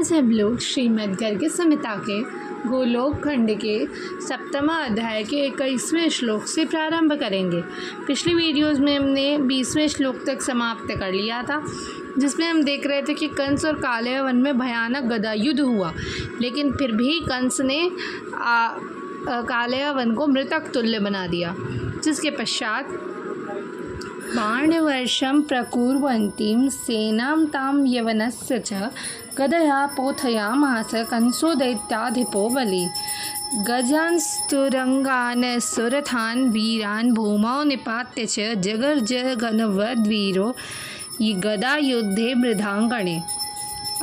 आज हम लोग श्रीमद् गर्ग संहिता के गोलोक खंड के 7वां अध्याय के 21वें श्लोक से प्रारंभ करेंगे। पिछली वीडियोस में हमने 20वें श्लोक तक समाप्त कर लिया था, जिसमें हम देख रहे थे कि कंस और काले वन में भयानक गदा युद्ध हुआ, लेकिन फिर भी कंस ने काले वन को मृतक तुल्य बना दिया, जिसके पश्चात बाणवर्षं प्रकुर्वन्तीं सेनां तां यवनस्य च गदया पोथयामास कंसो दैत्याधिपो बली। गजांस्तुरंगान् सुरथान् वीरान् भूमौ निपात्य च जगर्ज गणवद्वीरो गदा युद्धे मृदांगणे।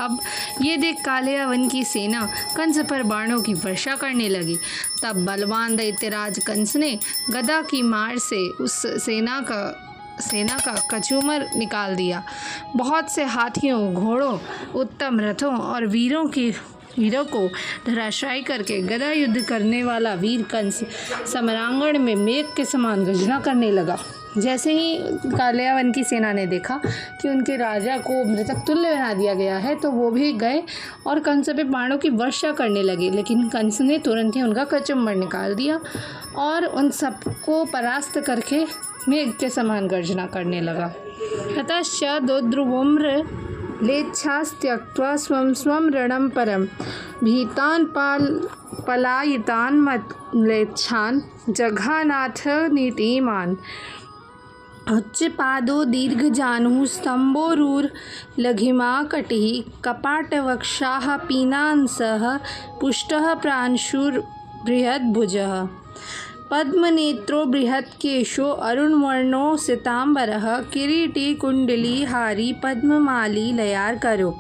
अब ये देख काले वन की सेना कंस पर बाणों की वर्षा करने लगी। तब बलवान दैत्यराज कंस ने गदा की मार से उस सेना का कचूमर निकाल दिया। बहुत से हाथियों, घोड़ों, उत्तम रथों और वीरों को धराशायी करके गदा युद्ध करने वाला वीर कंस समरांगण में मेघ के समान गर्जना करने लगा। जैसे ही काले वन की सेना ने देखा कि उनके राजा को मृतक तुल्य बना दिया गया है, तो वो भी गए और कंस पे बाणों की वर्षा करने लगे, लेकिन कंस ने तुरंत ही उनका कचूमर निकाल दिया और उन सबको परास्त करके मेघ के समान गर्जना करने लगा। ततश्च दोद्रुवुम्र लेच्छास्त्यक्त्वा स्वं स्वं रणं परं भीतान् पलायितान् म्लेच्छान् जघानाथ नीतिमान्। उच्चपादो दीर्घजानुः स्तम्भोरुर लघिमा कटिः कपाटवक्षाः पीनांसः पुष्टः प्रांशुर्बृहद्भुजः पद्मनेत्रो बृहत्केशो अरुणवर्णो सिताम्बरः किरीटी कुण्डली हारी पद्ममाली लयारकरो।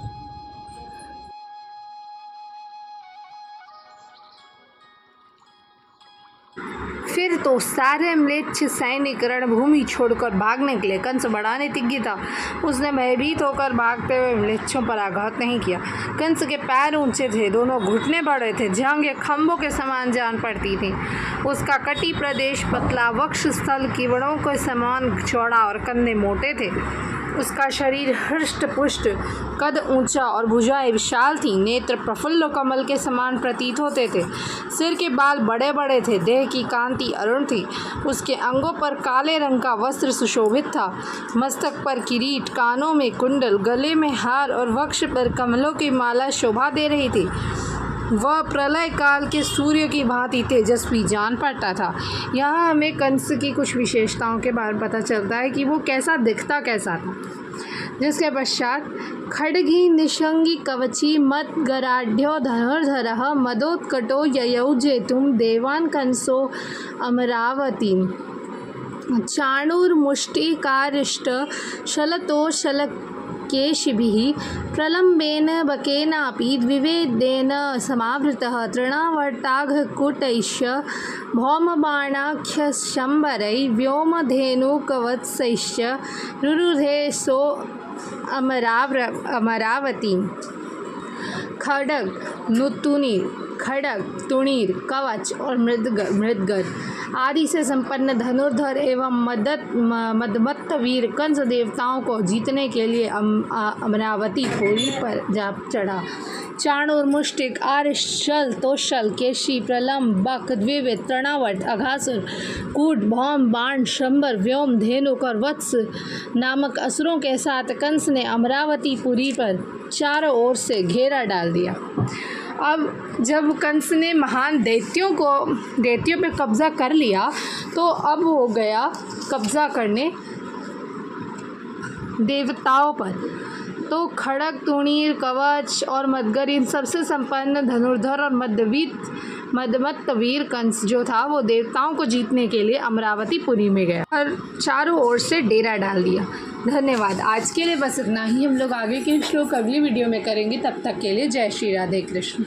फिर तो सारे म्लेच्छ सैनिक रणभूमि छोड़कर भाग निकले। कंस बड़ा नीतिज्ञ था, उसने भयभीत होकर भागते हुए म्लेच्छों पर आघात नहीं किया। कंस के पैर ऊंचे थे, दोनों घुटने बड़े थे, जांघें खंभों के समान जान पड़ती थीं। उसका कटी प्रदेश पतला, वक्ष स्थल कीवड़ों के समान चौड़ा और कंधे मोटे थे। उसका शरीर हृष्ट पुष्ट, कद ऊंचा और भुजाएं विशाल थीं। नेत्र प्रफुल्ल कमल के समान प्रतीत होते थे। सिर के बाल बड़े बड़े थे, देह की कांति अरुण थी। उसके अंगों पर काले रंग का वस्त्र सुशोभित था। मस्तक पर किरीट, कानों में कुंडल, गले में हार और वक्ष पर कमलों की माला शोभा दे रही थी। वह प्रलय काल के सूर्य की भांति तेजस्वी जान पड़ता था। यहाँ हमें कंस की कुछ विशेषताओं के बारे में पता चलता है कि वो कैसा दिखता कैसा था। जिसके पश्चात खड्गी निशंगी कवची मत गराढ़्यो धनुर्धरः मदोत्कटो ययौ जेतुं देवान् कंसो अमरावतीम् चाणूर्मुष्टिकारिष्ट शलतो शलकेशिभिः प्रलम्बेन बकेनापि द्विवेदेन समावृतः तृणावर्ताघकुटैश्च भौमबाणाख्यशम्बरैः व्योमधेनुकवत्सैश्च रुरुधे सो अमरावतीम्। खड्ग, तुणीर, कवच और मृदगद आदि से संपन्न धनुर्धर एवं मदमत्त वीर कंस देवताओं को जीतने के लिए अमरावती पुरी पर जा चढ़ा। चाणूर, मुष्टिक, आरिष्ट, शल, तोशल, केशी, प्रलम्ब, बक, द्विविद, तृणावट, अघासुर, कूट, भौम, बाण, शंबर, व्योम, धेनुक और वत्स नामक असुरों के साथ कंस ने अमरावती पुरी पर चारों ओर से घेरा डाल दिया। अब जब कंस ने महान दैत्यों पे कब्जा कर लिया, तो अब हो गया कब्जा करने देवताओं पर। तो खड्ग, तुणीर, कवच और मदगर इन सबसे संपन्न धनुर्धर और मदमत्त वीर कंस जो था, वो देवताओं को जीतने के लिए अमरावती पुरी में गया और चारों ओर से डेरा डाल दिया। धन्यवाद। आज के लिए बस इतना ही। हम लोग आगे के श्लोक अगली वीडियो में करेंगे। तब तक के लिए जय श्री राधे कृष्ण।